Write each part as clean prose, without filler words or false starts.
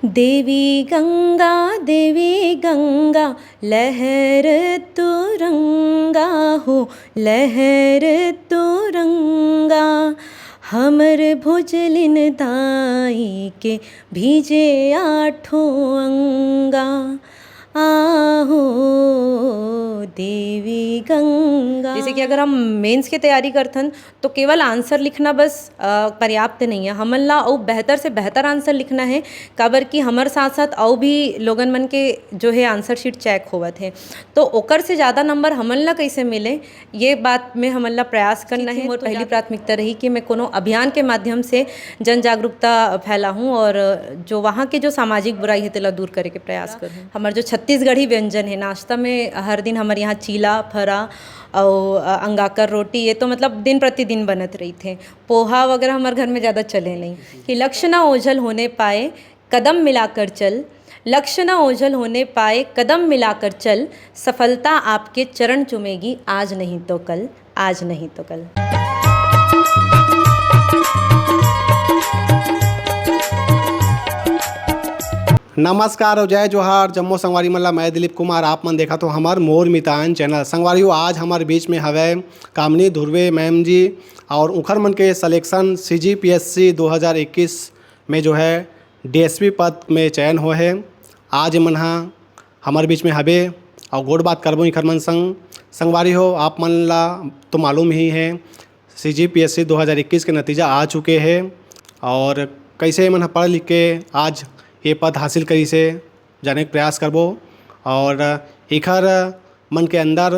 देवी गंगा लहर तुरंगा हो, लहर तुरंगा। हमर भुजलिन दाई के भीजे आठों अंगा। आहो देवी गंगा। जैसे कि अगर हम मेंस की तैयारी करथन तो केवल आंसर लिखना बस पर्याप्त नहीं है। हमन ला और बेहतर से बेहतर आंसर लिखना है, काबर कि हमर साथ साथ और भी लोगन मन के जो है आंसर शीट चेक होवत है, तो ओकर से ज़्यादा नंबर हमन ला कैसे मिले, ये बात में हमन ला प्रयास करना है। मोर पहली प्राथमिकता रही कि मैं कोनो अभियान के माध्यम से जन जागरूकता फैलाऊँ और जो वहाँ के जो सामाजिक बुराई है तेला दूर करे के प्रयास करूँ। हमार जो छत्तीसगढ़ी व्यंजन है नाश्ता में हर दिन हमारे यहाँ चीला फरा और अंगाकर रोटी, ये तो मतलब दिन प्रतिदिन बनत रही थे। पोहा वगैरह हमारे घर में ज़्यादा चले नहीं। कि लक्ष्य ना ओझल होने पाए कदम मिलाकर चल, लक्ष्य ना ओझल होने पाए कदम मिलाकर चल, सफलता आपके चरण चूमेगी आज नहीं तो कल, आज नहीं तो कल। नमस्कार और जय जोहार जम्मो संगवारी मन ला। मैं दिलीप कुमार, आप मन देखा तो हमार मोर मितान चैनल। संगवारियों आज हमारे बीच में हवे कामनी धुर्वे मैम जी, और उखर मन के सिलेक्शन CGPSC 2021 में जो है DSP पद में चयन हुए है। आज मन हमारे बीच में हवे और गोड़ बात करबो इखर मन संग। संगवारी हो आप मन ला तो मालूम ही है CGPSC 2021 के नतीजा आ चुके हैं, और कैसे मन पढ़ लिख के आज ये पद हासिल करी से जाने के प्रयास करबो। और एखर मन के अंदर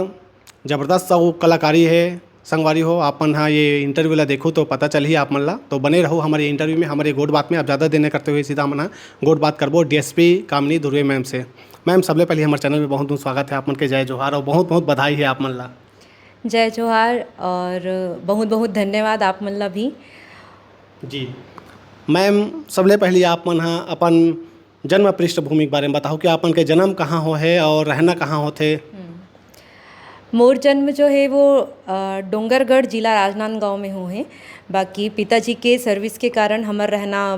ज़बरदस्त वो कलाकारी है। संगवारी हो आप मन हाँ ये इंटरव्यू ला देखो तो पता चल ही आप मन ला, तो बने रहो हमारे इंटरव्यू में, हमारे गोड बात में। आप ज़्यादा देने करते हुए सीधा मन गोड बात करबो DSP कामनी धुर्वे मैम से। मैम सबले पहले हमारे चैनल में बहुत बहुत स्वागत है आप मन के। जय जोहार और बहुत बहुत बधाई है आप मन ला। जय जोहार और बहुत बहुत धन्यवाद आप मन ला भी। जी मैम, सबले पहले आप मन अपन जन्म पृष्ठभूमि के बारे में बताओ कि आपन के जन्म कहाँ हो है और रहना कहाँ होते। मोर जन्म जो है वो डोंगरगढ़ जिला राजनांदगांव में हो है। बाकी पिताजी के सर्विस के कारण हमार रहना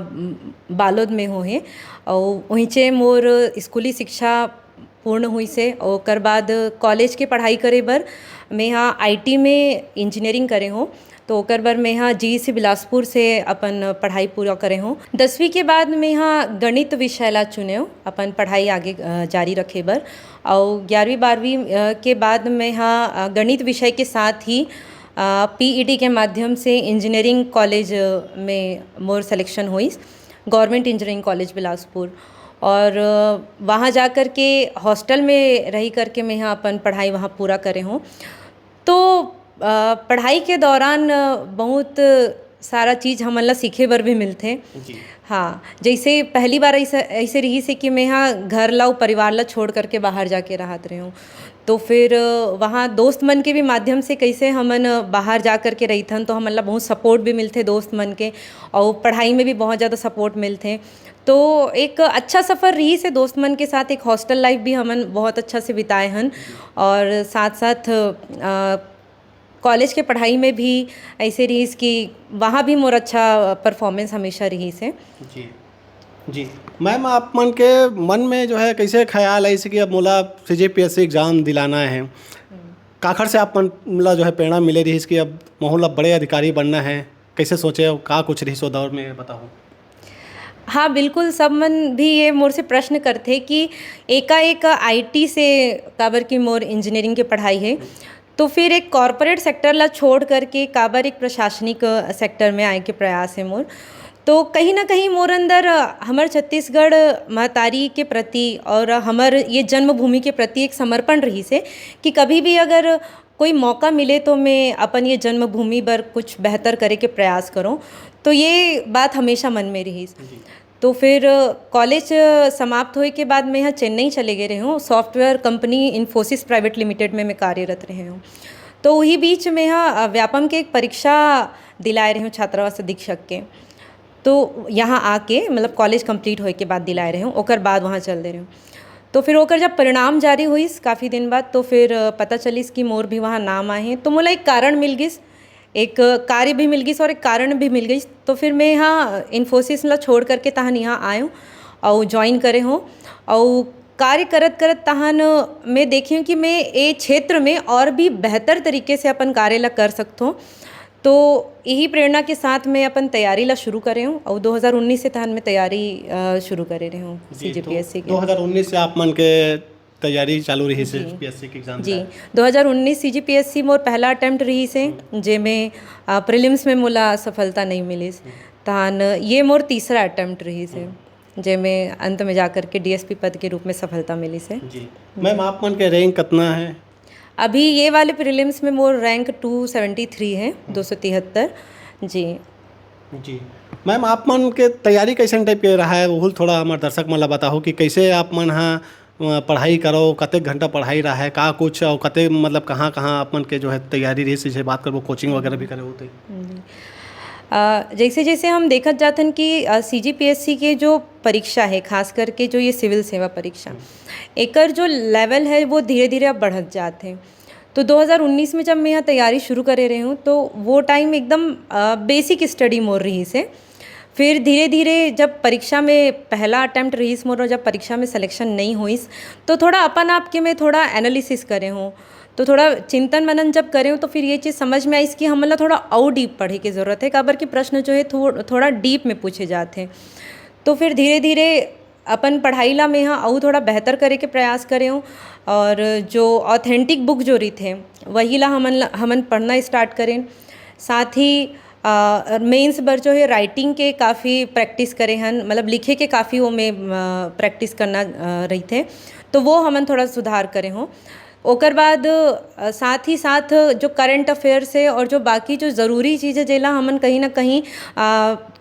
बालोद में हो है, और वहीं से मोर स्कूली शिक्षा पूर्ण हुई से। और ओकर बाद कॉलेज के पढ़ाई करे बर मैं यहाँ IT में इंजीनियरिंग करे हूँ, तो ओकर बर मैं यहाँ GEC बिलासपुर से अपन पढ़ाई पूरा करे हूँ। 10वीं के बाद मैं यहाँ गणित विषय ला चुने हूँ अपन पढ़ाई आगे जारी रखे बर। और 11वीं 12वीं के बाद मैं यहाँ गणित विषय के साथ ही PET के माध्यम से इंजीनियरिंग कॉलेज में मोर सिलेक्शन हुई, गवर्नमेंट इंजीनियरिंग कॉलेज बिलासपुर। और वहाँ जा कर के हॉस्टल में रही करके मैं यहाँ अपन पढ़ाई वहाँ पूरा करे हूँ। तो पढ़ाई के दौरान बहुत सारा चीज़ हमन ला सीखे बर भी मिलते। हाँ, जैसे पहली बार ऐसे रही से कि मैं यहाँ घर ला परिवार ला छोड़ करके बाहर जाके रहत रही हूँ, तो फिर वहाँ दोस्त मन के भी माध्यम से कैसे हमन बाहर जा कर के रहीथन, तो हमन ला बहुत सपोर्ट भी मिलते दोस्त मन के, और पढ़ाई में भी बहुत ज़्यादा सपोर्ट मिलते। तो एक अच्छा सफ़र रही से दोस्त मन के साथ। एक हॉस्टल लाइफ भी हमन बहुत अच्छा से बिताए हन, और साथ साथ कॉलेज के पढ़ाई में भी ऐसे रही कि वहाँ भी मोर अच्छा परफॉर्मेंस हमेशा रही से। जी जी मैम, आप मन के मन में जो है कैसे ख्याल है इसे कि अब मोला CGPSC एग्ज़ाम दिलाना है, काखर से आप मन ला जो है प्रेरणा मिले रही कि अब मोहल्ला बड़े अधिकारी बनना है, कैसे सोचे का कुछ रही सो दौर में बताओ। हाँ बिल्कुल, सब मन भी ये मोर से प्रश्न करते कि एकाएक IT से काबर की मोर इंजीनियरिंग के पढ़ाई है, तो फिर एक कॉरपोरेट सेक्टर ला छोड़ करके काबर एक प्रशासनिक सेक्टर में आए के प्रयास है मोर। तो कहीं ना कहीं मोर अंदर हमार छत्तीसगढ़ महतारी के प्रति और हमार ये जन्मभूमि के प्रति एक समर्पण रही से कि कभी भी अगर कोई मौका मिले तो मैं अपन ये जन्मभूमि पर कुछ बेहतर करे के प्रयास करूं, तो ये बात हमेशा मन में रही। तो फिर कॉलेज समाप्त होने के बाद मैं यहाँ चेन्नई चले गए रही हूँ, software company Infosys private limited में मैं कार्यरत रही हूँ। तो वही बीच में यहाँ व्यापम के एक परीक्षा दिलाए रही हूँ छात्रावास अधीक्षक के, तो यहाँ आके मतलब कॉलेज कंप्लीट होने के बाद दिलाए रही हूँ, ओकर बाद वहाँ चल दे रही हूँ। तो फिर ओकर जब परिणाम जारी हुई काफ़ी दिन बाद, तो फिर पता चलिस कि मोर भी वहाँ नाम आए हैं। तो मोला एक कारण मिल गिस, एक कार्य भी मिल गई और एक कारण भी मिल गई। तो फिर मैं यहाँ इन्फोसिस ला छोड़ करके तहन यहाँ आयूँ, और ज्वाइन करे हूँ और कार्य करत करत तहन मैं देखी हूँ कि मैं ये क्षेत्र में और भी बेहतर तरीके से अपन कार्य ला कर सकता हूँ। तो यही प्रेरणा के साथ मैं अपन तैयारी ला शुरू करे हूँ और 2019 से तहन मैं तैयारी शुरू करे रही हूँ CGPSC के। 2019 से आप मन के तैयारी चालू रही से पीएससी के एग्जाम जी 2019 CGPSC मोर पहला अटेम्प्ट रही से जेमें प्रीलिम्स में मोला सफलता नहीं मिली तहन ये मोर तीसरा अटेम्प्ट रही से जेमें अंत में जाकर के DSP पद के रूप में सफलता मिली से। जी मैम आप मन के रैंक कितना है? अभी ये वाले प्रीलिम्स में मोर रैंक 273 है 273। जी जी मैम आप मन के तैयारी कैसे टाइप के रहा है वो थोड़ा हमारे दर्शक मन ला बताओ कि कैसे आप मन हाँ पढ़ाई करो, कते घंटा पढ़ाई रहा है का कुछ और कते मतलब कहाँ कहाँ आप मन के जो है तैयारी रही से बात करो, कोचिंग वगैरह भी करे होते? जैसे जैसे हम देखत जाते हैं कि CGPSC के जो परीक्षा है खास करके जो ये सिविल सेवा परीक्षा एकर जो लेवल है वो धीरे धीरे अब बढ़त जाते हैं। तो 2019 में जब मैं यहाँ तैयारी शुरू करे रही हूँ तो वो टाइम एकदम बेसिक स्टडी मोर रही से। फिर धीरे धीरे जब परीक्षा में पहला अटैम्प्ट रही मोर और जब परीक्षा में सिलेक्शन नहीं हुई तो थोड़ा अपन आप के मैं थोड़ा एनालिसिस करे हूँ तो थोड़ा चिंतन मनन जब करें तो फिर ये चीज़ समझ में आई कि हमला थोड़ा और डीप पढ़े की ज़रूरत है काबर के प्रश्न जो है थोड़ा डीप में पूछे जाते हैं। तो फिर धीरे धीरे अपन पढ़ाई ला में यहाँ और थोड़ा बेहतर करे के प्रयास करें और जो ऑथेंटिक बुक जो रही थे वही ला हमन पढ़ना स्टार्ट करें। साथ ही मेंस बर जो है राइटिंग के काफ़ी प्रैक्टिस करे हन मतलब लिखे के काफ़ी वो में प्रैक्टिस करना रही थे तो वो हमन थोड़ा सुधार करे हों। ओकर बाद साथ ही साथ जो करंट अफेयर्स है और जो बाकी जो ज़रूरी चीज़ें जेला हमन कहीं ना कहीं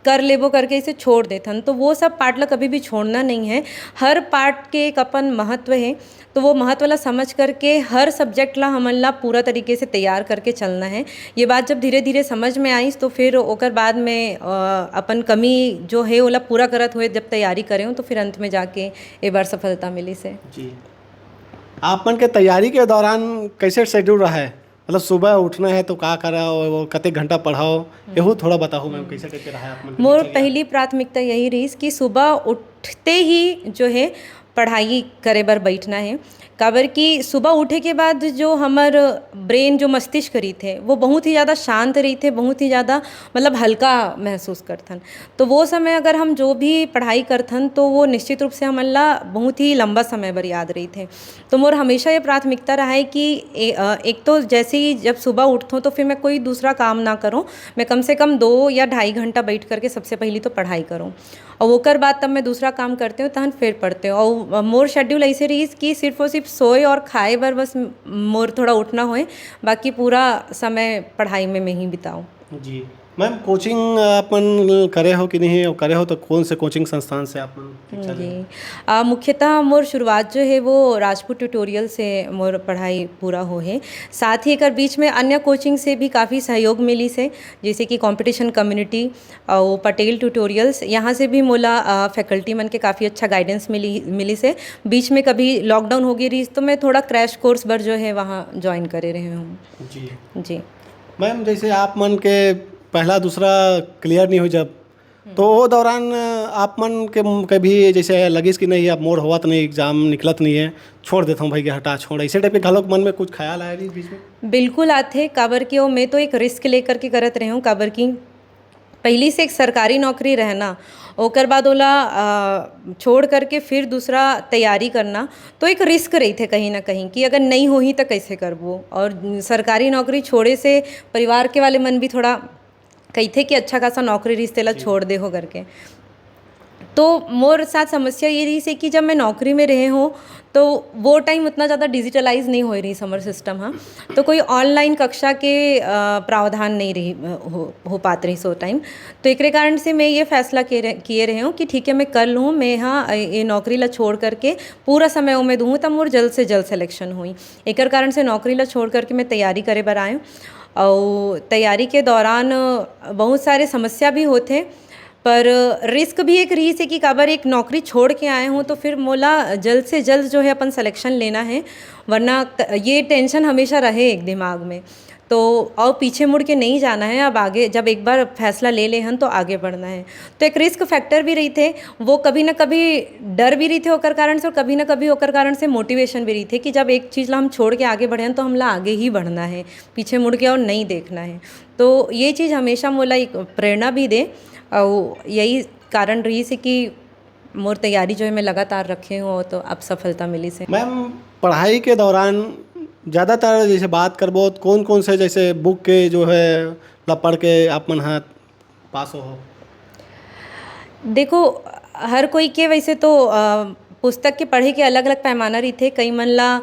कर लेबो करके इसे छोड़ देथन तो वो सब पार्ट ला कभी भी छोड़ना नहीं है। हर पार्ट के एक अपन महत्व है तो वो महत्व ला समझ करके हर सब्जेक्ट ला हमन ला पूरा तरीके से तैयार करके चलना है। ये बात जब धीरे धीरे समझ में आई तो फिर ओकर बाद में अपन कमी जो है ओला पूरा करत हुए जब तैयारी करें तो फिर अंत में जाके एक बार सफलता मिली से। जी आप मन के तैयारी के दौरान कैसे शेड्यूल रहा है मतलब सुबह उठना है तो का करा और कते घंटा पढ़ाओ यहो थोड़ा बताओ मैम कैसे करके रहा है आप मन? मोर पहली प्राथमिकता यही रही कि सुबह उठते ही जो है पढ़ाई करे बर बैठना है काबर कि सुबह उठे के बाद जो हमार ब्रेन जो मस्तिष्क रही थे वो बहुत ही ज़्यादा शांत रही थे, बहुत ही ज़्यादा मतलब हल्का महसूस करथन। तो वो समय अगर हम जो भी पढ़ाई करथन तो वो निश्चित रूप से हमला बहुत ही लंबा समय बर याद रही थे। तो मोर हमेशा ये प्राथमिकता रहा है कि एक तो जैसे ही जब सुबह उठूँ तो फिर मैं कोई दूसरा काम ना करूँ, मैं कम से कम 2 या 2.5 घंटा बैठ करके सबसे पहले तो पढ़ाई करूँ और ओकर बाद तब मैं दूसरा काम करती हूँ तहन फिर पढ़ते हूँ। और मोर शेड्यूल ऐसे रही कि सिर्फ और सिर्फ सोए और खाए बर बस मोर थोड़ा उठना होए, बाकी पूरा समय पढ़ाई में मैं ही बिताऊँ। जी मैम कोचिंग अपन करे हो कि नहीं और करे हो तो कौन से कोचिंग संस्थान से आप जी मुख्यतः मोर शुरुआत जो है वो राजपूत ट्यूटोरियल से मोर पढ़ाई पूरा हो है। साथ ही एक बीच में अन्य कोचिंग से भी काफ़ी सहयोग मिली से जैसे कि कंपटीशन कम्युनिटी और पटेल ट्यूटोरियल्स, यहाँ से भी मोला फैकल्टी मन के काफ़ी अच्छा गाइडेंस मिली से। बीच में कभी लॉकडाउन हो गई रही तो मैं थोड़ा क्रैश कोर्स बर जो है वहाँ ज्वाइन करे रहे हूँ। जी जी मैम जैसे आप मन के पहला दूसरा क्लियर नहीं हो जब तो वो दौरान आप मन के कभी जैसे लगिस कि नहीं अब मोर होवत नहीं एग्जाम निकलत नहीं है छोड़ देता हूँ भाई कि हटा छोड़ ऐसे टाइप के घलोक मन में कुछ ख्याल आया नहीं बीच में? बिल्कुल आते काबर की वो मैं तो एक रिस्क लेकर के करत रही हूँ काबर की पहली से एक सरकारी नौकरी रहना ओकर बाद ओला छोड़ करके फिर दूसरा तैयारी करना तो एक रिस्क रही थे कहीं ना कहीं कि अगर नहीं हो ही तो कैसे करबो। और सरकारी नौकरी छोड़े से परिवार के वाले मन भी थोड़ा कही थे कि अच्छा खासा नौकरी रिश्ते ला छोड़ दे हो करके। तो मोर साथ समस्या ये रही से कि जब मैं नौकरी में रहे हूँ तो वो टाइम उतना ज़्यादा डिजिटलाइज नहीं हो रही समर सिस्टम। हाँ तो कोई ऑनलाइन कक्षा के प्रावधान नहीं रही हो पाते रही सो टाइम। तो एक कारण से मैं ये फैसला किए रहे हूँ कि ठीक है मैं कर लूँ, मैं यहाँ ये नौकरी ला छोड़ करके पूरा समय उम्मीद दूँ तब मोर जल्द से जल्द सिलेक्शन हुई। एक कारण से नौकरी ला छोड़ करके मैं तैयारी करे बर आयूँ और तैयारी के दौरान बहुत सारे समस्या भी होते पर रिस्क भी एक रही से कि काबर एक नौकरी छोड़ के आए हूँ तो फिर मोला जल्द से जल्द जो है अपन सिलेक्शन लेना है वरना ये टेंशन हमेशा रहे एक दिमाग में। तो और पीछे मुड़ के नहीं जाना है, अब आगे जब एक बार फैसला ले ले हन तो आगे बढ़ना है। तो एक रिस्क फैक्टर भी रही थे, वो कभी ना कभी डर भी रही थे ओकर कारण से, और कभी ना कभी ओकर कारण से मोटिवेशन भी रही थे कि जब एक चीज़ ला हम छोड़ के आगे बढ़े तो हमला आगे ही बढ़ना है, पीछे मुड़ के और नहीं देखना है। तो ये चीज़ हमेशा मोला एक प्रेरणा भी दे, और यही कारण रही से कि मोर तैयारी जो है मैं लगातार रखे हूँ तो अब सफलता मिली से। मैम पढ़ाई के दौरान ज़्यादातर जैसे बात करबो तो कौन कौन से जैसे बुक के जो है पढ़ के आप मन हाथ पास हो? देखो, हर कोई के वैसे तो पुस्तक के पढ़े के अलग अलग पैमाना रही थे। कई मन ला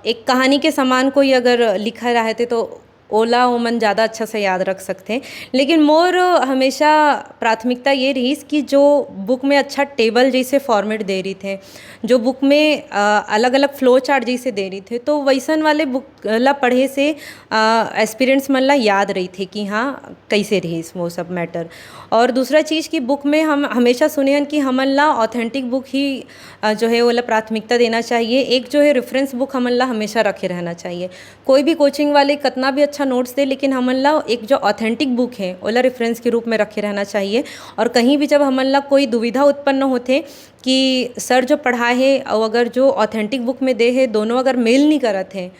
एक कहानी के समान कोई अगर लिखा रहते तो ओला ओमन ज़्यादा अच्छा से याद रख सकते हैं। लेकिन मोर हमेशा प्राथमिकता ये रही कि जो बुक में अच्छा टेबल जैसे फॉर्मेट दे रही थे, जो बुक में अलग अलग फ्लो चार्ट जैसे दे रही थे, तो वैसन वाले बुक ला पढ़े से एस्पिरेंट्स मन ला याद रही थे कि हाँ कैसे रही वो सब मैटर। और दूसरा चीज़ कि बुक में हम हमेशा सुने हैं कि हमन ला ऑथेंटिक बुक ही जो है वाला प्राथमिकता देना चाहिए। एक जो है रेफरेंस बुक हमन ला हमेशा रखे रहना चाहिए। कोई भी कोचिंग वाले कितना भी अच्छा नोट्स दे, लेकिन हमन ला एक जो ऑथेंटिक बुक है ओला रेफरेंस के रूप में रखे रहना चाहिए। और कहीं भी जब हमन ला कोई दुविधा उत्पन्न होते कि सर जो पढ़ाए है और अगर जो ऑथेंटिक बुक में दे है दोनों अगर मेल नहीं करत है,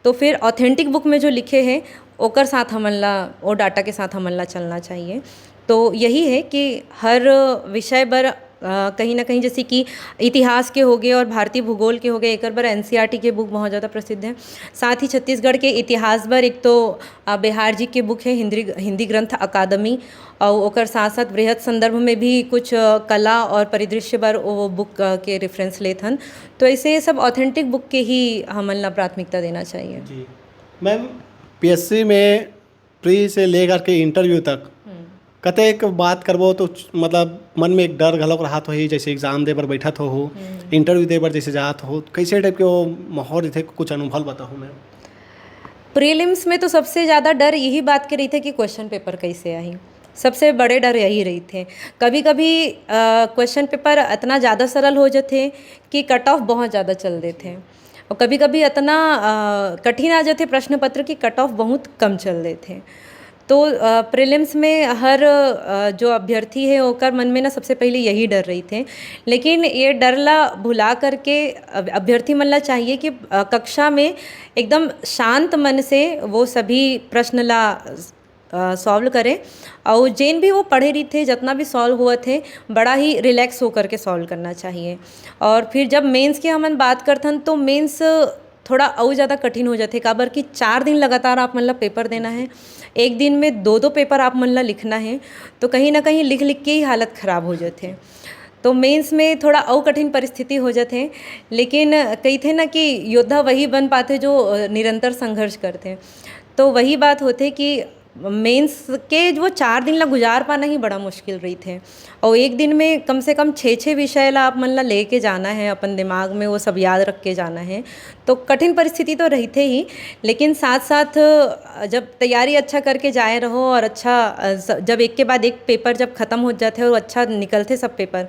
तो फिर ऑथेंटिक बुक में जो लिखे हैं ओकर साथ हमन ला, वो डाटा के साथ हमन ला चलना चाहिए। तो यही है कि हर विषय पर कहीं ना कहीं जैसे कि इतिहास के हो गए और भारतीय भूगोल के हो गए, एक बार एनसीईआरटी के बुक बहुत ज़्यादा प्रसिद्ध है। साथ ही छत्तीसगढ़ के इतिहास पर एक तो बिहार जी के बुक है हिंदी ग्रंथ अकादमी, और ओकर साथ साथ बृहद संदर्भ में भी कुछ कला और परिदृश्य पर वो बुक के रेफरेंस लेत हन। तो ऐसे सब ऑथेंटिक बुक के ही हमन ला प्राथमिकता देना चाहिए। जी मैम, पीएससी में प्री से लेकर के इंटरव्यू तक कतेक बात करबो तो मतलब मन में एक डर घलोक रहा तो ही, जैसे एग्जाम दे बर बैठत हो, इंटरव्यू दे बर जैसे जात हो, कैसे टाइप के वो माहौल थे, कुछ अनुभव बताओ मैम। प्रीलिम्स में तो सबसे ज़्यादा डर यही बात के रही थे कि क्वेश्चन पेपर कैसे आई, सबसे बड़े डर यही रही थे। कभी कभी क्वेश्चन पेपर इतना ज़्यादा सरल हो जाते कि कट ऑफ बहुत ज़्यादा चल देते, और कभी कभी इतना कठिन आ जाते प्रश्न पत्र की कट ऑफ बहुत कम चल देते। तो प्रीलिम्स में हर जो अभ्यर्थी है ओकर मन में ना सबसे पहले यही डर रही थे। लेकिन ये डर ला भुला करके अभ्यर्थी मन ला चाहिए कि कक्षा में एकदम शांत मन से वो सभी प्रश्न ला सॉल्व करें, और जिन भी वो पढ़े रही थे जितना भी सॉल्व हुआ थे बड़ा ही रिलैक्स होकर के सॉल्व करना चाहिए। और फिर जब मेंस की हमन बात करथन तो मेंस थोड़ा और ज़्यादा कठिन हो जाते, काबर कि 4 दिन लगातार आप मन ला पेपर देना है, एक दिन में 2-2 पेपर आप मन ला लिखना है, तो कहीं ना कहीं लिख लिख के ही हालत ख़राब हो जाते। तो मेंस में थोड़ा और कठिन परिस्थिति हो जाते। लेकिन कही थे ना कि योद्धा वही बन पाते जो निरंतर संघर्ष करते। तो वही बात होते कि मेंस के वो 4 दिन ला गुजार पाना ही बड़ा मुश्किल रही थे, और एक दिन में कम से कम 6-6 विषय ला आप मन ला लेके जाना है, अपन दिमाग में वो सब याद रख के जाना है। तो कठिन परिस्थिति तो रही थे ही, लेकिन साथ साथ जब तैयारी अच्छा करके जाए रहो और अच्छा जब एक के बाद एक पेपर जब ख़त्म हो जाते और अच्छा निकलते सब पेपर,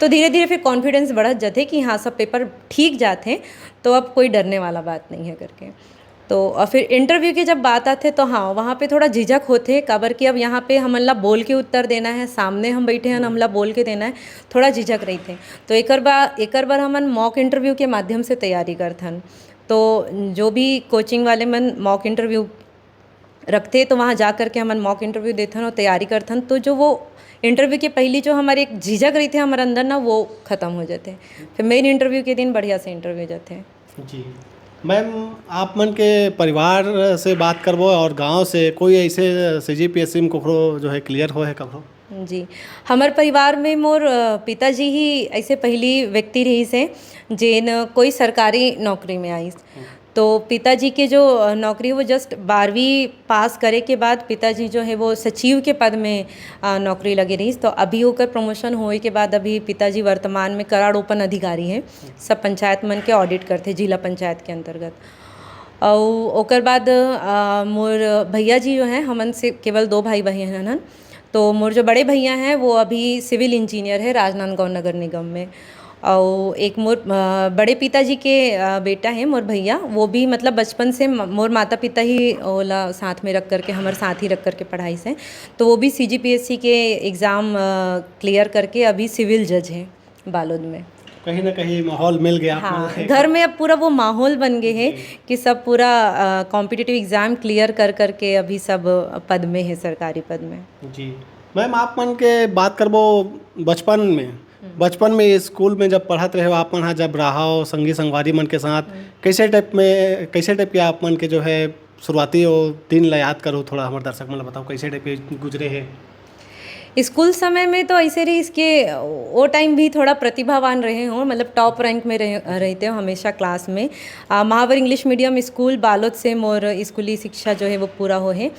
तो धीरे धीरे फिर कॉन्फिडेंस बढ़त जाते कि हाँ सब पेपर ठीक जाते, तो अब कोई डरने वाला बात नहीं है करके। तो और फिर इंटरव्यू की जब बात आते तो हाँ वहाँ पे थोड़ा झिझक होते, काबर कि अब यहाँ पे हमला बोल के उत्तर देना है, सामने हम बैठे हैं हमला बोल के देना है, थोड़ा झिझक रही थे। तो एक बार हमन मॉक इंटरव्यू के माध्यम से तैयारी करथन। तो जो भी कोचिंग वाले मन मॉक इंटरव्यू रखते तो वहाँ जा कर के हमन मॉक इंटरव्यू देथन और तैयारी करथन, तो जो वो इंटरव्यू के पहली जो हमारे एक झिझक रही थी हमारे अंदर ना, वो ख़त्म हो जाते। फिर मेन इंटरव्यू के दिन बढ़िया से इंटरव्यू जाते। जी मैम, आप मन के परिवार से बात करबो और गांव से कोई ऐसे सीजीपीएससी में ककरो जो है क्लियर हो है ककरो? जी, हमारे परिवार में मोर पिताजी ही ऐसे पहली व्यक्ति रही से जिन कोई सरकारी नौकरी में आई। तो पिताजी के जो नौकरी वो जस्ट 12वीं पास करे के बाद पिताजी जो है वो सचिव के पद में नौकरी लगी रही। तो अभी होकर प्रमोशन होए के बाद अभी पिताजी वर्तमान में करारोपण अधिकारी हैं, सब पंचायत मन के ऑडिट करते जिला पंचायत के अंतर्गत। और ओकर बाद मोर भैया जी जो हैं हमन से केवल 2 भाई बहन हैं। तो मोर जो बड़े भैया हैं वो अभी सिविल इंजीनियर है राजनांदगांव नगर निगम में। और एक मोर बड़े पिताजी के बेटा है मोर भैया, वो भी मतलब बचपन से मोर माता पिता ही ओला साथ में रख करके हमारे साथ ही रख करके पढ़ाई से, तो वो भी CGPSC के एग्ज़ाम क्लियर करके अभी सिविल जज है बालोद में। कहीं ना कहीं माहौल मिल गया हाँ, आपको। घर में अब पूरा वो माहौल बन गए है कि सब पूरा कॉम्पिटिटिव एग्ज़ाम क्लियर कर करके अभी सब पद में है, सरकारी पद में। जी मैम, आप मन के बात करबो बचपन में स्कूल में जब पढ़त रहे हो आप मन हाँ, जब रहो संगी संगवारी मन के साथ, कैसे टाइप के आप मन के जो है शुरुआती वो दिन ला याद करो, थोड़ा हमारे दर्शक मन ला बताओ कैसे टाइप के गुजरे है। स्कूल समय में तो ऐसे रही, इसके वो टाइम भी थोड़ा प्रतिभावान रहे हों, मतलब टॉप रैंक में रहते हो हमेशा क्लास में। महावर इंग्लिश मीडियम स्कूल बालोद से मोर स्कूली शिक्षा जो है वो पूरा हो है।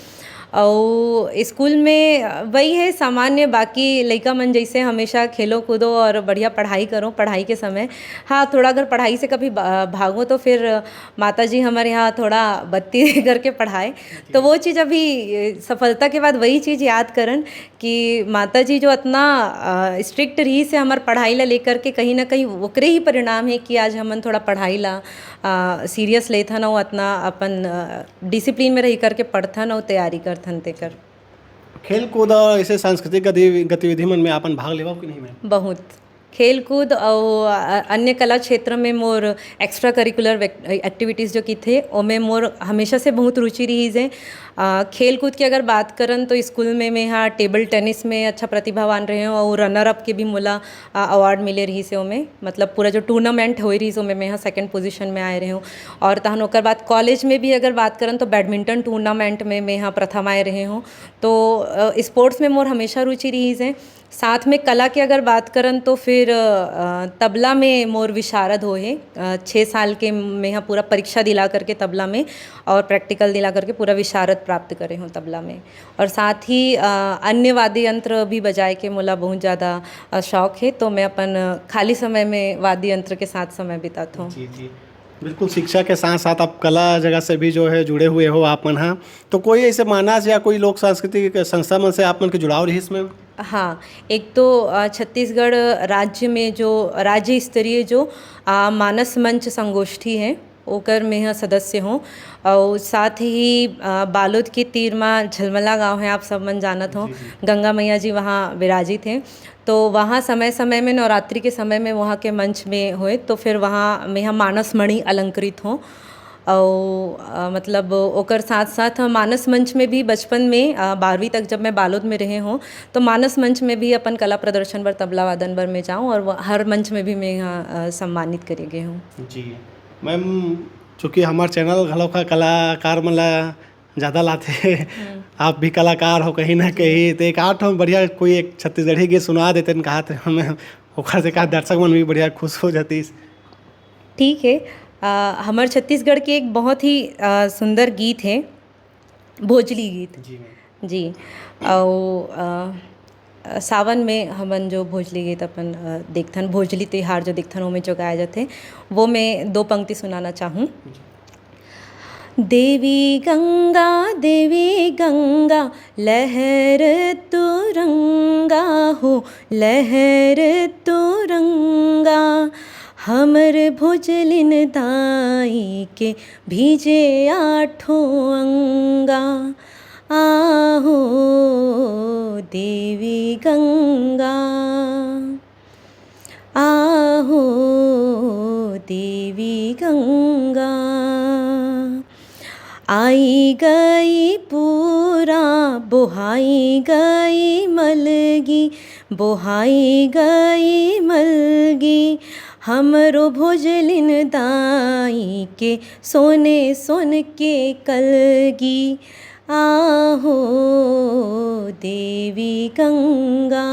और स्कूल में वही है सामान्य, बाकी लड़का मन जैसे हमेशा खेलो कूदो और बढ़िया पढ़ाई करो पढ़ाई के समय। हाँ, थोड़ा अगर पढ़ाई से कभी भागो तो फिर माताजी हमारे यहाँ थोड़ा बत्ती करके पढ़ाए, तो वो चीज़ अभी सफलता के बाद वही चीज़ याद करन कि माताजी जो इतना स्ट्रिक्ट रही से हमार पढ़ाई ला लेकर के, कहीं ना कहीं ओकरे ही परिणाम है कि आज हमन थोड़ा पढ़ाई ला सीरियस लेथन और इतना अपन डिसिप्लिन में रही करके पढ़थन और तैयारी करथन तेकर। खेल कूद ऐसे सांस्कृतिक गतिविधि मन में आपन भाग लेवा कि नहीं मैम? बहुत खेल कूद और अन्य कला क्षेत्र में मोर एक्स्ट्रा करिकुलर एक्टिविटीज़ जो की थे उनमें मोर हमेशा से बहुत रुचि रही है। खेल कूद की अगर बात करन तो स्कूल में मैं यहाँ टेबल टेनिस में अच्छा प्रतिभावान रहे हूँ और रनर अप के भी मोला अवार्ड मिले रही से उनमें, मतलब पूरा जो टूर्नामेंट हो रही है मैं यहाँ सेकंड पोजीशन में आए रहे हूँ। और तहन ओकर बाद कॉलेज में भी अगर बात करन तो बैडमिंटन टूर्नामेंट में मैं यहाँ प्रथम आए रहे हूँ। तो स्पोर्ट्स में मोर हमेशा रुचि रही है। साथ में कला की अगर बात करन तो फिर तबला में मोर विशारद हो है। 6 साल के मैं यहाँ पूरा परीक्षा दिला करके तबला में और प्रैक्टिकल दिला करके पूरा विशारद प्राप्त करे हूँ तबला में। और साथ ही अन्य वाद्य यंत्र भी बजाए के मोला बहुत ज़्यादा शौक़ है, तो मैं अपन खाली समय में वाद्य यंत्र के साथ समय बिताता हूँ। जी जी, बिल्कुल। शिक्षा के साथ साथ आप कला जगह से भी जो है जुड़े हुए हो आप मन हाँ, तो कोई ऐसे मानस या कोई लोक सांस्कृतिक संस्था मन से आप मन के जुड़ाव रही इसमें? हाँ, एक तो छत्तीसगढ़ राज्य में जो राज्य स्तरीय जो मानस मंच संगोष्ठी है ओकर में यहाँ सदस्य हूँ। और साथ ही बालोद के तीरमा झलमला गांव है, आप सब मन जानत हो, गंगा मैया जी वहाँ विराजित हैं। तो वहाँ समय समय में नवरात्रि के समय में वहाँ के मंच में हुए, तो फिर वहाँ में यहाँ मानस मणि अलंकृत हों। और मतलब ओकर साथ साथ मानस मंच में भी बचपन में 12वीं तक जब मैं बालोद में रहे हूँ तो मानस मंच में भी अपन कला प्रदर्शन बर तबला वादन बर में जाऊँ और हर मंच में भी मैं यहाँ सम्मानित करी गई हूँ। जी मैम, चूँकि हमारे चैनल घलों का कलाकार मन ला ज़्यादा लाते आप भी कलाकार हो कहीं ना कहीं, तो एक आठ हम बढ़िया कोई एक छत्तीसगढ़ी गीत सुना देते न कहा हमें, ओखर से कहा दर्शक मन भी बढ़िया खुश हो जाती। ठीक है, हमारे छत्तीसगढ़ के एक बहुत ही सुंदर गीत है भोजली गीत। जी, और सावन में हमन जो भोजली गीत अपन देखथन, भोजली त्योहार जो देखथन वो में जो गाया जाते, वो मैं 2 पंक्ति सुनाना चाहूँ। देवी गंगा लहर तुरंगा हो, लहर तुरंगा हमर भोजलिन दाई के भीजे 8 अंगा। आहो देवी गंगा, आहो देवी गंगा, आई गई पूरा बोहाई गई मलगी, बोहाई गई मलगी हमरो भोजलिन दाई के सोने सोन के कलगी। आहो देवी गंगा,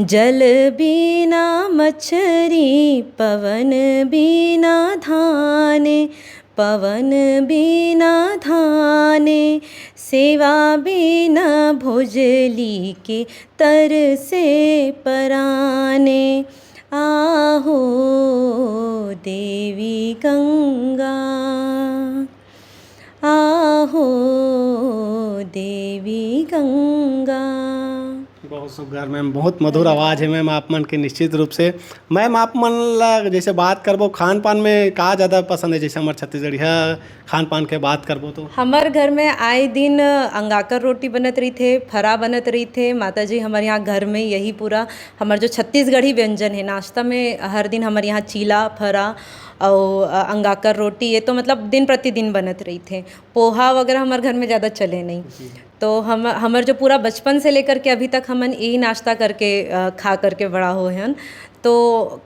जल बिना मछरी पवन बिना धाने, पवन बिना धाने सेवा बिना भोजली के तर से पराने। आहो देवी गंगा, आहो देवी गंगा। बहुत सुगर मैम, बहुत मधुर आवाज़ है मैम आप मन के निश्चित रूप से। मैम आप मन ला जैसे बात करबो खान पान में का ज़्यादा पसंद है, जैसे हमारे छत्तीसगढ़ी खान पान के बात करबो तो? हमार घर में आए दिन अंगाकर रोटी बनत रही थे, फरा बनत रही थे। माता जी हमारे यहाँ घर में यही पूरा हमार जो छत्तीसगढ़ी व्यंजन है, नाश्ता में हर दिन हमारे यहाँ चीला, फरा और अंगाकर रोटी, ये तो मतलब दिन प्रतिदिन बनत रही थे। पोहा वगैरह हमारे घर में ज़्यादा चले नहीं। तो हमर जो पूरा बचपन से लेकर के अभी तक हमन यही नाश्ता करके खा करके बड़ा हुए हैं। तो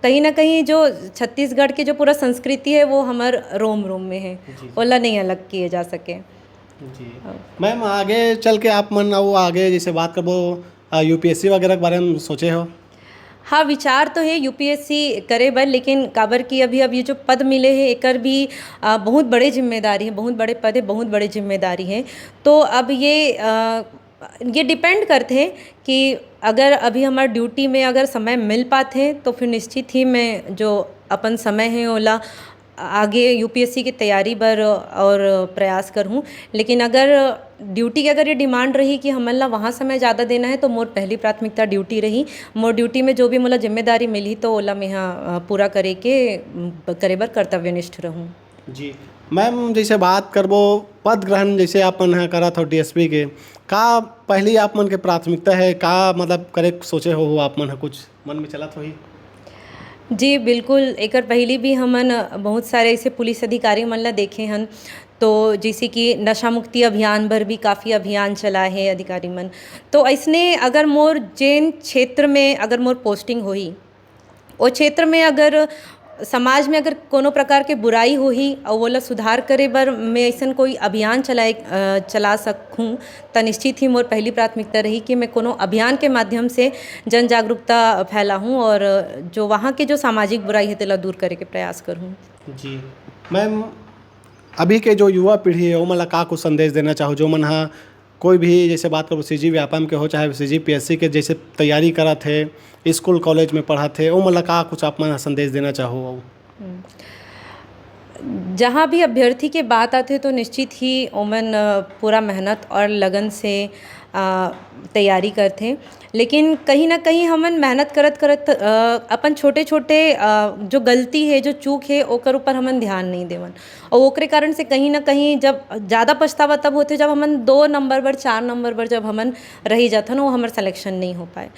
कहीं ना कहीं जो छत्तीसगढ़ की जो पूरा संस्कृति है वो हमार रोम रोम में है, ओला नहीं अलग किए जा सके। जी मैम, आगे चल के आप मन वो आगे जैसे बात करबो यूपीएससी वगैरह के बारे में सोचे हो? हाँ, विचार तो है यूपीएससी करे बर, लेकिन काबर की अभी अब ये जो पद मिले हैं एकर भी बहुत बड़े जिम्मेदारी है, बहुत बड़े पद है, बहुत बड़े जिम्मेदारी है। तो अब ये डिपेंड करते हैं कि अगर अभी हमारे ड्यूटी में अगर समय मिल पाते हैं तो फिर निश्चित ही मैं जो अपन समय है ओला आगे यूपीएससी की तैयारी बर और प्रयास करूँ। लेकिन अगर ड्यूटी की अगर ये डिमांड रही कि हमन ला वहाँ समय ज़्यादा देना है तो मोर पहली प्राथमिकता ड्यूटी रही। मोर ड्यूटी में जो भी मोला जिम्मेदारी मिली तो ओला मैं यहाँ पूरा करे बर कर्तव्यनिष्ठ रहूँ। जी मैम, जैसे बात करबो पद ग्रहण जैसे आप मन करत हो डीएसपी के, का पहली आप मन के प्राथमिकता है, का मतलब करे सोचे हो आप मन कुछ मन में चलत होही? जी बिल्कुल, एकर पहले भी हमन बहुत सारे ऐसे पुलिस अधिकारी मन ला देखे हन। तो जैसे कि नशा मुक्ति अभियान भर भी काफ़ी अभियान चला है अधिकारी मन। तो ऐसने अगर मोर जेन क्षेत्र में अगर मोर पोस्टिंग होही, वो क्षेत्र में अगर समाज में अगर कोनो प्रकार के बुराई होही और ओला सुधार करे बर मैं ऐसन कोई अभियान चला सकूँ तो निश्चित ही मोर पहली प्राथमिकता रही कि मैं कोनो अभियान के माध्यम से जन जागरूकता फैलाऊँ और जो वहाँ के जो सामाजिक बुराई है तेला दूर करे के प्रयास करूँ। जी मैम, अभी के जो युवा पीढ़ी है वो मला का कुछ संदेश देना चाहो, जो मन हा कोई भी जैसे बात करो सीजी व्यापम के हो चाहे सीजी पीएससी के जैसे तैयारी करा थे, स्कूल कॉलेज में पढ़ा थे, वो मतलब का कुछ आप मन संदेश देना चाहो? जहाँ भी अभ्यर्थी के बात आते तो निश्चित ही ओमन पूरा मेहनत और लगन से तैयारी करते, लेकिन कहीं ना कहीं हमन मेहनत करत करत अपन छोटे छोटे जो गलती है जो चूक है ओकर ऊपर हमन ध्यान नहीं देवन और ओकरे कारण से कहीं ना कहीं जब ज़्यादा पछतावा तब होते जब हमन 2 नंबर पर 4 नंबर पर जब हमन रही जाथन वो हमार सिलेक्शन नहीं हो पाए।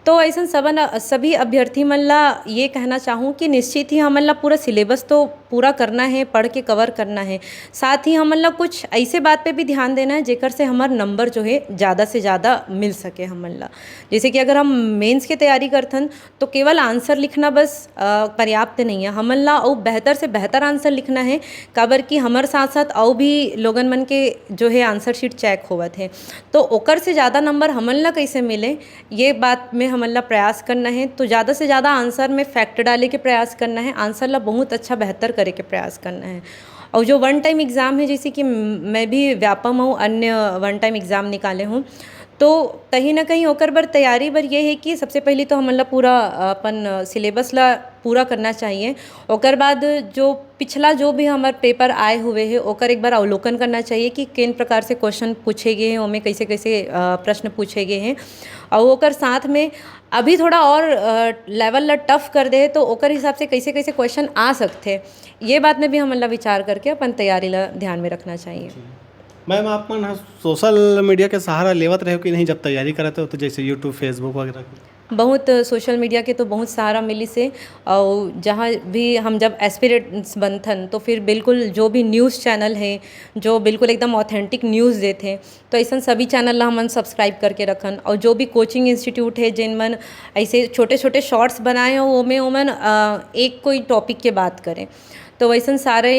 तो ऐसा सभी अभ्यर्थी मन ला ये कहना चाहूँ कि निश्चित ही हमन ला पूरा सिलेबस तो पूरा करना है, पढ़ के कवर करना है, साथ ही हमन ला कुछ ऐसे बात पे भी ध्यान देना है जेकर से हमार नंबर जो है ज़्यादा से ज़्यादा मिल सके हमन ला। जैसे कि अगर हम मेंस की तैयारी करथन तो केवल आंसर लिखना बस पर्याप्त नहीं है, हमन ला और बेहतर से बेहतर आंसर लिखना है, काबर कि हमार साथ साथ और भी लोगन मन के जो है आंसर शीट चेक होवत है। तो ओकर से ज़्यादा नंबर हमन ला कैसे मिले ये बात में हमन ला प्रयास करना है। तो ज़्यादा से ज़्यादा आंसर में फैक्ट डाले के प्रयास करना है, आंसर ला बहुत अच्छा बेहतर करे के प्रयास करना है। और जो वन टाइम एग्ज़ाम है, जैसे कि मैं भी व्यापम हूँ, अन्य वन टाइम एग्ज़ाम निकाले हूँ, तो कहीं ना कहीं ओकर बर तैयारी बर ये है कि सबसे पहले तो हमन ला पूरा अपन सिलेबस ला पूरा करना चाहिए। ओकर बाद जो पिछला जो भी हमार पेपर आए हुए हैं ओकर एक बार अवलोकन करना चाहिए कि किन प्रकार से क्वेश्चन पूछे गए हैं, उनमें कैसे कैसे प्रश्न पूछे गए हैं, और ओकर साथ में अभी थोड़ा और लेवल ला टफ कर दे तो ओकर हिसाब से कैसे कैसे क्वेश्चन आ सकते, ये बात में भी हमन ला विचार करके अपन तैयारी ला ध्यान में रखना चाहिए। मैम आप मन सोशल मीडिया के सहारा लेवत रहे हो कि नहीं जब तैयारी करते हो, तो जैसे यूट्यूब फेसबुक वगैरह? बहुत सोशल मीडिया के तो बहुत सहारा मिली से, और जहाँ भी हम जब एस्पिरेंट्स बनथन तो फिर बिल्कुल जो भी न्यूज़ चैनल है जो बिल्कुल एकदम ऑथेंटिक न्यूज़ देते हैं तो ऐसा सभी चैनल ला हमन सब्सक्राइब करके रखन। और जो भी कोचिंग इंस्टीट्यूट है जिन मन ऐसे छोटे छोटे शॉर्ट्स बनाए हो वो में ओमन एक कोई टॉपिक के बात करें, तो वैसे सारे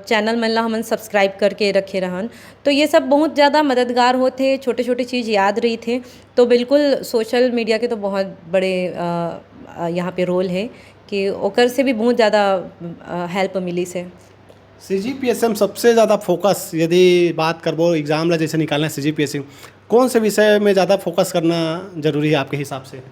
चैनल मन ला हमन सब्सक्राइब करके रखे रहन। तो ये सब बहुत ज़्यादा मददगार होते, छोटे छोटे चीज़ याद रही थे। तो बिल्कुल सोशल मीडिया के तो बहुत बड़े यहाँ पे रोल है कि ओकर से भी बहुत ज़्यादा हेल्प मिली से। सीजीपीएससी में सबसे ज़्यादा फोकस यदि बात करबो एग्ज़ाम ला जैसे निकालना है सीजीपीएससी, कौन से विषय में ज़्यादा फोकस करना जरूरी है आपके हिसाब से?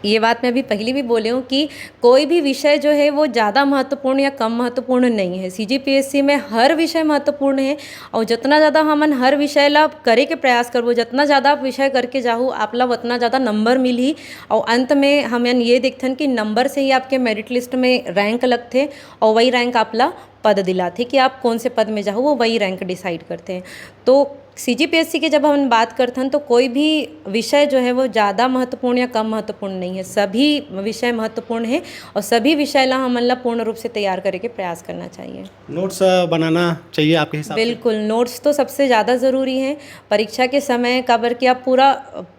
ये बात मैं अभी पहले भी बोले हूँ कि कोई भी विषय जो है वो ज़्यादा महत्वपूर्ण या कम महत्वपूर्ण नहीं है। CGPSC में हर विषय महत्वपूर्ण है और जितना ज़्यादा हमन हर विषय ला करे के प्रयास करबो, जितना ज़्यादा आप विषय करके जाहू आप ला उतना ज़्यादा नंबर मिली और अंत में हमन ये देखथन कि नंबर से ही आपके मेरिट लिस्ट में रैंक लगते और वही रैंक आप ला पद दिलाते कि आप कौन से पद में जाओ, वो वही रैंक डिसाइड करते हैं। तो CGPSC की जब हम बात करते हैं तो कोई भी विषय जो है वो ज़्यादा महत्वपूर्ण या कम महत्वपूर्ण नहीं है, सभी विषय महत्वपूर्ण है और सभी विषय ला हमन ला पूर्ण रूप से तैयार करे के प्रयास करना चाहिए। नोट्स बनाना चाहिए आपके हिसाब से? बिल्कुल, नोट्स तो सबसे ज़्यादा ज़रूरी हैं परीक्षा के समय, काबर कि आप पूरा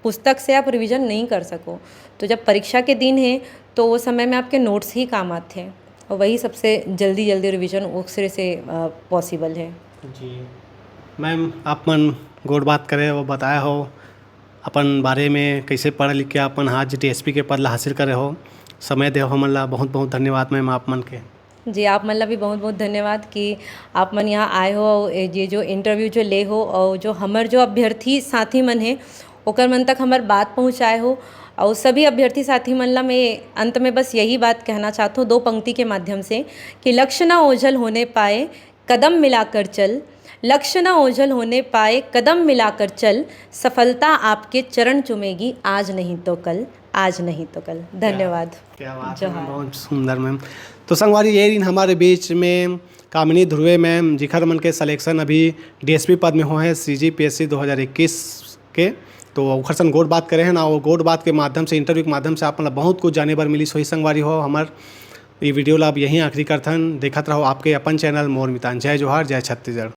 पुस्तक से आप रिवीजन नहीं कर सको, तो जब परीक्षा के दिन है तो वो समय में आपके नोट्स ही काम आते हैं और वही सबसे जल्दी रिवीजन उससे से पॉसिबल है। जी मैम, आप मन गोड़ बात करे वो बताया हो अपन बारे में कैसे पढ़ लिख के अपन आज DSP के पद ला हासिल करे हो, समय दे हो हमन ला बहुत बहुत धन्यवाद मैम आप मन के। जी आप मन ला भी बहुत बहुत धन्यवाद कि आप मन यहाँ आए हो और ये जो इंटरव्यू जो ले हो और जो हमर जो अभ्यर्थी साथी मन है ओकर मन तक हमार बात पहुँचाए हो। और सभी अभ्यर्थी साथी मन ला मैं अंत में बस यही बात कहना चाहता हूँ 2 पंक्ति के माध्यम से कि लक्ष्य न ओझल होने पाए कदम मिलाकर चल, लक्ष्य न ओझल होने पाए कदम मिलाकर चल, सफलता आपके चरण चूमेगी आज नहीं तो कल, आज नहीं तो कल। धन्यवाद। क्या बात है, बहुत सुंदर मैम। तो संगवारी ये दिन हमारे बीच में कामिनी ध्रुवे मैम जिखर मन के सिलेक्शन अभी DSP पद में हो है CGPSC 2021 के, तो ओखर सन गोड़ बात करे हैं ना, वो गोड़ बात के माध्यम से इंटरव्यू के माध्यम से आप मतलब बहुत कुछ जाने बर मिली। सोही संगवारी हो हमार ये वीडियो ला अब यहीं आखिरी करथन, देखत रहो आपके अपन चैनल मोर मितान। जय जोहार, जय छत्तीसगढ़।